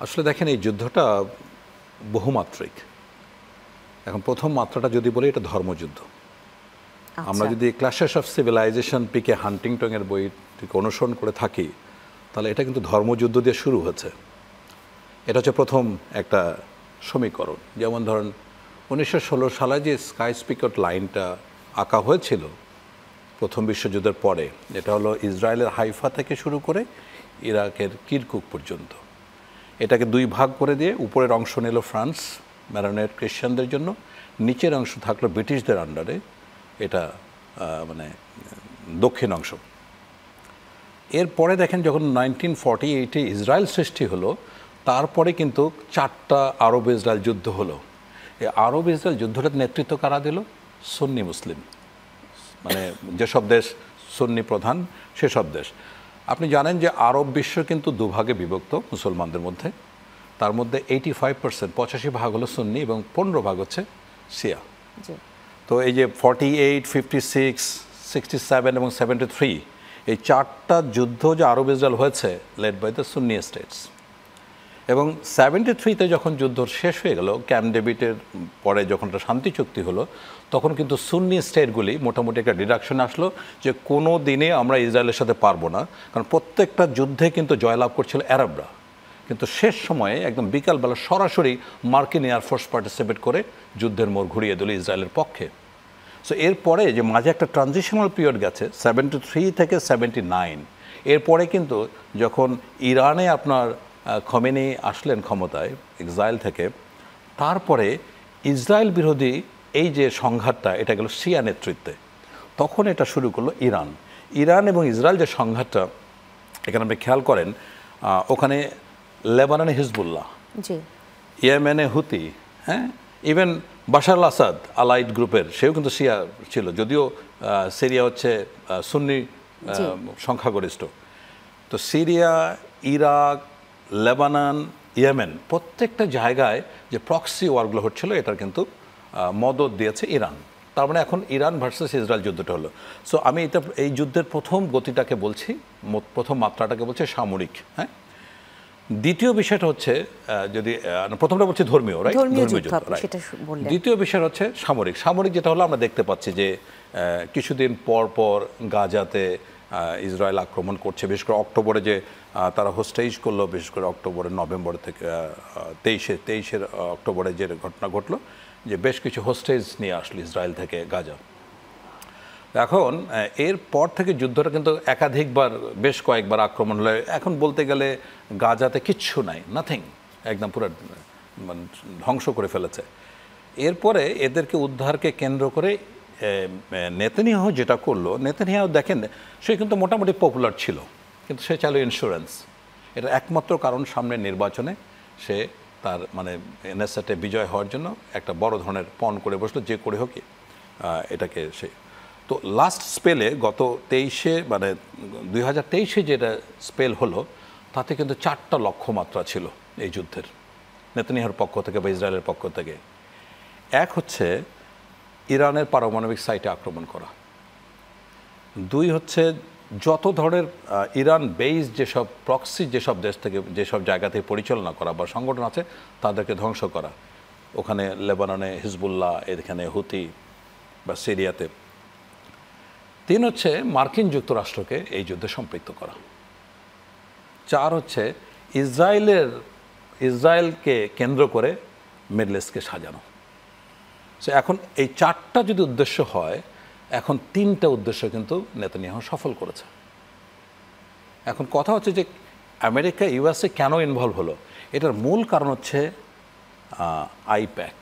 আসলে দেখেন এই যুদ্ধটা বহুমাত্রিক। এখন প্রথম মাত্রাটা যদি বলি এটা ধর্মযুদ্ধ। আমরা যদি ক্ল্যাশেস অফ সিভিলাইজেশন পিকে হান্টিংটনের বইটিকে অনুসরণ করে থাকি তাহলে এটা কিন্তু ধর্মযুদ্ধ দিয়ে শুরু হয়েছে। এটা হচ্ছে প্রথম একটা সমীকরণ। যেমন ধরেন 1916 সালে যে স্কাই স্পিকট লাইনটা আঁকা হয়েছিল প্রথম বিশ্বযুদ্ধের পরে, এটা হলো ইসরায়েলের হাইফা থেকে শুরু করে ইরাকের কিরকুক পর্যন্ত। এটাকে দুই ভাগ করে দিয়ে উপরের অংশ নিল ফ্রান্স ম্যারোনেট ক্রিশ্চিয়ানদের জন্য, নিচের অংশ থাকলো ব্রিটিশদের আন্ডারে, এটা মানে দক্ষিণ অংশ। এরপরে দেখেন যখন 1948-এ ইসরায়েল সৃষ্টি হলো তারপরে কিন্তু 4টা আরব ইসরায়েল যুদ্ধ হলো। এই আরব ইসরায়েল যুদ্ধটার নেতৃত্ব কারা দিল? সুন্নি মুসলিম, মানে যেসব দেশ সুন্নি প্রধান সেসব দেশ। আপনি জানেন যে আরব বিশ্ব কিন্তু দুভাগে বিভক্ত মুসলমানদের মধ্যে। তার মধ্যে 85% 85% হলো সুন্নি এবং 15% হচ্ছে শিয়া। তো এই যে 48, 56, 67 এবং 73 এই 4টা যুদ্ধ যে আরব ইসরায়েল হয়েছে led by the Sunni states. এবং 73-তে যখন যুদ্ধ শেষ হয়ে গেল, ক্যাম্প ডেভিডের পরে যখন একটা শান্তি চুক্তি হলো, তখন কিন্তু সুন্নি স্টেটগুলি মোটামুটি একটা ডিডাকশন আসলো যে কোনো দিনে আমরা ইসরায়েলের সাথে পারবো না, কারণ প্রত্যেকটা যুদ্ধে কিন্তু জয়লাভ করছিল আরবরা। কিন্তু শেষ সময়ে একদম বিকালবেলা সরাসরি মার্কিন এয়ারফোর্স পার্টিসিপেট করে যুদ্ধের মোড় ঘুরিয়ে দিল ইসরায়েলের পক্ষে। সো এরপরে যে মাঝে একটা ট্রানজিশনাল পিরিয়ড গেছে 73 থেকে 79, এরপরে কিন্তু যখন ইরানে আপনার খমেনি আসলেন ক্ষমতায় এক্সাইল থেকে, তারপরে ইসরায়েল বিরোধী এই যে সংঘাতটা এটা গেল শিয়া নেতৃত্বে, তখন এটা শুরু করলো ইরান। ইরান এবং ইসরায়েল যে সংঘাতটা, এখানে আপনি খেয়াল করেন ওখানে লেবাননে হিজবুল্লাহ, ইয়েমেনে হুতি, হ্যাঁ, ইভেন বাশার আল আসাদ আলাইড গ্রুপের সেও কিন্তু শিয়া ছিল, যদিও সিরিয়া হচ্ছে সুন্নি সংখ্যাগরিষ্ঠ। তো সিরিয়া, ইরাক, লেবানন, ইয়েমেন প্রত্যেকটা জায়গায় যে প্রক্সি ওয়ারগুলো হচ্ছিল এটার কিন্তু মদত দিয়েছে ইরান। তার মানে এখন ইরান ভার্সেস ইসরায়েল যুদ্ধটা হলো। সো আমি এই যুদ্ধের প্রথম গতিটাকে বলছি, প্রথম মাত্রাটাকে বলছি সামরিক। হ্যাঁ, দ্বিতীয় বিষয়টা হচ্ছে যদি প্রথমটা বলছি ধর্মীয়, রাইট, ধর্মীয় যুদ্ধ। দ্বিতীয় বিষয় হচ্ছে সামরিক। সামরিক যেটা হলো আমরা দেখতে পাচ্ছি যে কিছুদিন পর পর গাজাতে ইসরায়েল আক্রমণ করছে, বিশেষ করে অক্টোবরে যে তারা হোস্টেজ করলো, বিশেষ করে অক্টোবরের নভেম্বর থেকে 23 অক্টোবরে যে ঘটনা ঘটলো যে বেশ কিছু হোস্টেজ নিয়ে আসলো ইসরায়েল থেকে গাজা। এখন এরপর থেকে যুদ্ধটা কিন্তু একাধিকবার বেশ কয়েকবার আক্রমণ হলে এখন বলতে গেলে গাজাতে কিচ্ছু নাই, নাথিং, একদম পুরো মানে ধ্বংস করে ফেলেছে। এরপরে এদেরকে উদ্ধারকে কেন্দ্র করে নেতানিয়াহু যেটা করলো, নেতানিয়াহু দেখেন সে কিন্তু মোটামুটি পপুলার ছিল, কিন্তু সে চাইল ইন্স্যুরেন্স। এটা একমাত্র কারণ সামনে নির্বাচনে সে তার মানে এনএসএতে বিজয় হওয়ার জন্য একটা বড় ধরনের পণ করে বসলো, যে করে হোক এটাকে সে। তো লাস্ট স্পেলে গত 23-এ মানে 2023-এ যেটা স্পেল হলো তাতে কিন্তু 4টা লক্ষ্যমাত্রা ছিল এই যুদ্ধের নেতানিয়াহুর পক্ষ থেকে বা ইসরায়েলের পক্ষ থেকে। এক হচ্ছে ইরানের পারমাণবিক সাইটে আক্রমণ করা, 2 হচ্ছে যত ধরনের ইরান বেস যেসব প্রক্সি যেসব দেশ থেকে যেসব জায়গা থেকে পরিচালনা করা বা সংগঠন আছে তাদেরকে ধ্বংস করা, ওখানে লেবাননে হিজবুল্লাহ, এখানে হুতি বা সিরিয়াতে। 3 হচ্ছে মার্কিন যুক্তরাষ্ট্রকে এই যুদ্ধে সম্পৃক্ত করা। 4 হচ্ছে ইসরায়েলকে কেন্দ্র করে মিডল ইস্টকে সাজানো। সো এখন এই 4টা যদি উদ্দেশ্য হয়, এখন 3টা উদ্দেশ্য কিন্তু নেতানিয়াহু সফল করেছে। এখন কথা হচ্ছে যে আমেরিকা ইউএসএ কেন ইনভলভ হলো, এটার মূল কারণ হচ্ছে আইপ্যাক।